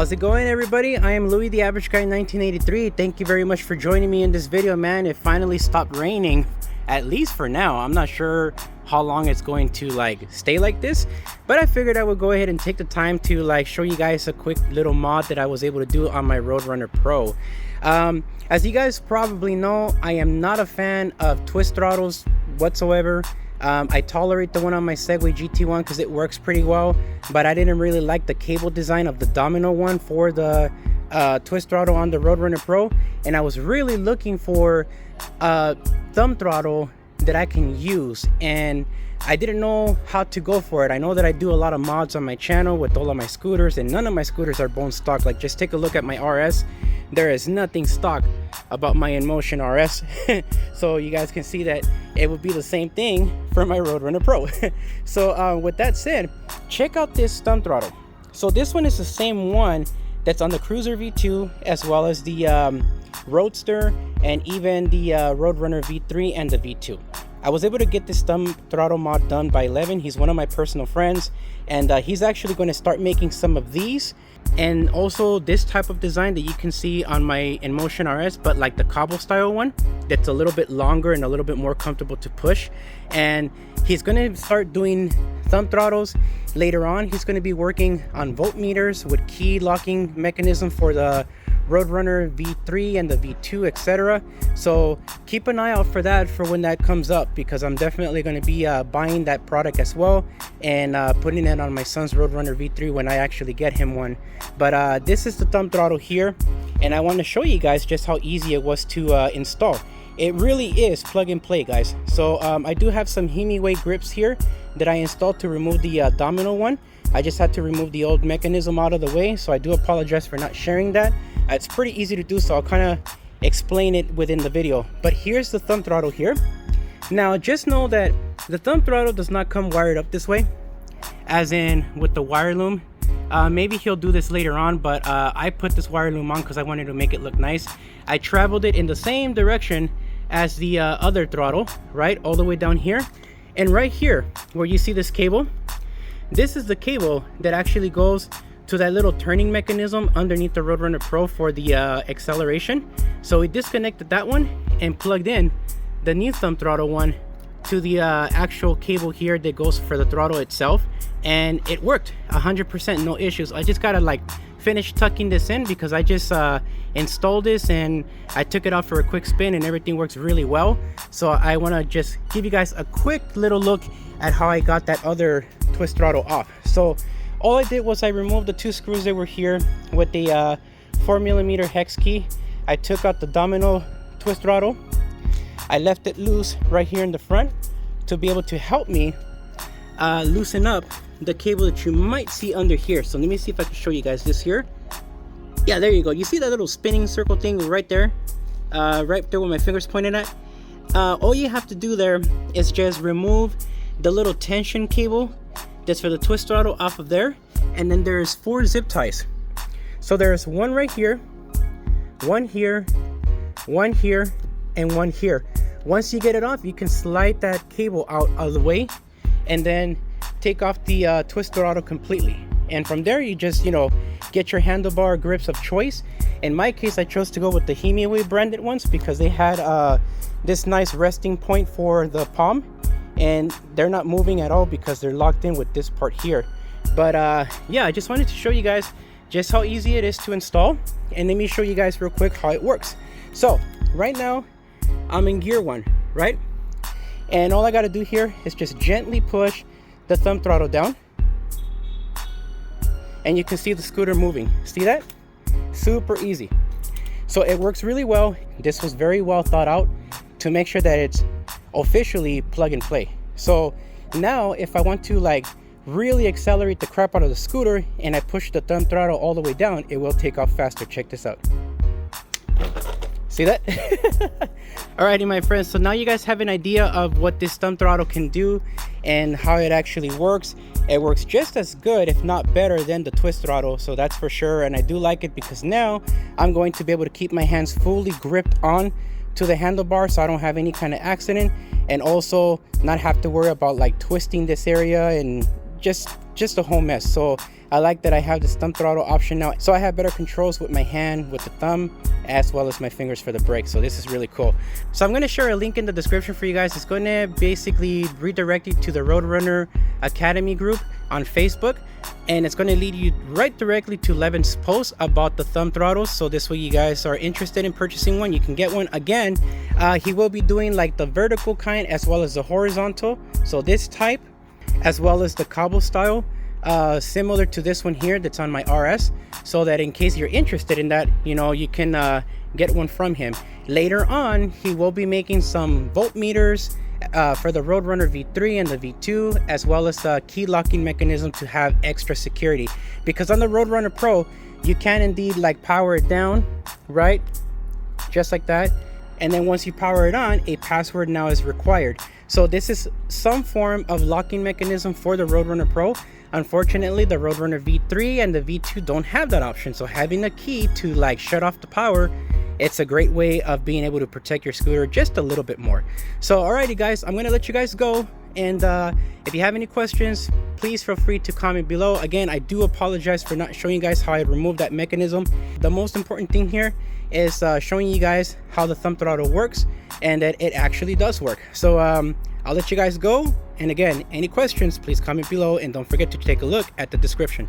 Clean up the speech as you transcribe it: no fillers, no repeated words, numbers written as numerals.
How's it going, everybody? I am Louis, the average guy in 1983. Thank you very much for joining me in this video, man. It finally stopped raining, at least for now. I'm not sure how long it's going to stay like this, but I figured I would go ahead and take the time to show you guys a quick little mod that I was able to do on my Roadrunner Pro. As you guys probably know, I am not a fan of twist throttles whatsoever. I tolerate the one on my Segway GT1 because it works pretty well, but I didn't really like the cable design of the domino one for the twist throttle on the Roadrunner Pro, and I was really looking for a thumb throttle that I can use, and I didn't know how to go for it. I know that I do a lot of mods on my channel with all of my scooters, and none of my scooters are bone stock. Just take a look at my RS. There is nothing stock about my InMotion RS. So you guys can see that it would be the same thing for my Roadrunner Pro. So with that said, check out this thumb throttle. So this one is the same one that's on the Cruiser V2, as well as the Roadster, and even the Roadrunner V3 and the V2. I was able to get this thumb throttle mod done by Levin. He's one of my personal friends, and he's actually going to start making some of these, and also this type of design that you can see on my InMotion RS, but like the cobble style one that's a little bit longer and a little bit more comfortable to push. And he's going to start doing thumb throttles later on. He's going to be working on voltmeters with key locking mechanism for the Roadrunner V3 and the V2, etc. So keep an eye out for that for when that comes up, because I'm definitely going to be buying that product as well, and putting it on my son's Roadrunner V3 when I actually get him one. But this is the thumb throttle here, and I want to show you guys just how easy it was to install. It really is plug and play, guys. So I do have some Hemiway grips here that I installed to remove the domino one. I just had to remove the old mechanism out of the way, so I do apologize for not sharing that. It's pretty easy to do, so I'll kind of explain it within the video. But here's the thumb throttle here. Now just know that the thumb throttle does not come wired up this way, as in with the wire loom. Maybe he'll do this later on, but I put this wire loom on because I wanted to make it look nice. I traveled it in the same direction as the other throttle, right, all the way down here. And right here where you see this cable, this is the cable that actually goes to that little turning mechanism underneath the Roadrunner Pro for the acceleration. So we disconnected that one and plugged in the new thumb throttle one to the actual cable here that goes for the throttle itself, and it worked 100%, no issues. I just gotta finish tucking this in because I just installed this and I took it out for a quick spin, and everything works really well. So I want to just give you guys a quick little look at how I got that other twist throttle off. So all I did was I removed the two screws that were here with the 4mm hex key. I took out the domino twist throttle. I left it loose right here in the front to be able to help me loosen up the cable that you might see under here. So let me see if I can show you guys this here. Yeah, there you go. You see that little spinning circle thing right there? Right there where my finger's pointed at? All you have to do there is just remove the little tension cable that's for the twist throttle off of there, and then there's 4 zip ties. So there's one right here, one here, one here, and one here. Once you get it off, you can slide that cable out of the way and then take off the twist throttle completely. And from there, you just get your handlebar grips of choice. In my case, I chose to go with the Hemiway branded ones because they had this nice resting point for the palm, and they're not moving at all because they're locked in with this part here. But yeah, I just wanted to show you guys just how easy it is to install, and let me show you guys real quick how it works. So right now I'm in gear 1, right? And all I got to do here is just gently push the thumb throttle down, and you can see the scooter moving. See that? Super easy. So it works really well. This was very well thought out to make sure that it's officially plug and play. So now if I want to really accelerate the crap out of the scooter and I push the thumb throttle all the way down, it will take off faster. Check this out. See that? Alrighty, my friends, so now you guys have an idea of what this thumb throttle can do and how it actually works. It works just as good, if not better, than the twist throttle, so that's for sure. And I do like it because now I'm going to be able to keep my hands fully gripped on to the handlebar so I don't have any kind of accident, and also not have to worry about twisting this area and just a whole mess. So I like that I have this thumb throttle option now, so I have better controls with my hand, with the thumb, as well as my fingers for the brake. So this is really cool. So I'm going to share a link in the description for you guys. It's going to basically redirect you to the Roadrunner Academy Group on Facebook, and it's going to lead you right directly to Levin's post about the thumb throttles. So this way, you guys are interested in purchasing one, you can get one. Again, he will be doing like the vertical kind as well as the horizontal, so this type as well as the cobble style, similar to this one here that's on my RS, so that in case you're interested in that, you know, you can get one from him. Later on, he will be making some voltmeters for the Roadrunner V3 and the V2, as well as the key locking mechanism to have extra security, because on the Roadrunner Pro you can indeed like power it down, right, just like that, and then once you power it on, a password now is required. So this is some form of locking mechanism for the Roadrunner Pro. Unfortunately, the Roadrunner V3 and the V2 don't have that option, so having a key to like shut off the power, it's a great way of being able to protect your scooter just a little bit more. So alrighty guys, I'm gonna let you guys go, and if you have any questions, please feel free to comment below. Again, I do apologize for not showing you guys how I removed that mechanism. The most important thing here is showing you guys how the thumb throttle works, and that it actually does work. So I'll let you guys go, and again, any questions, please comment below, and don't forget to take a look at the description.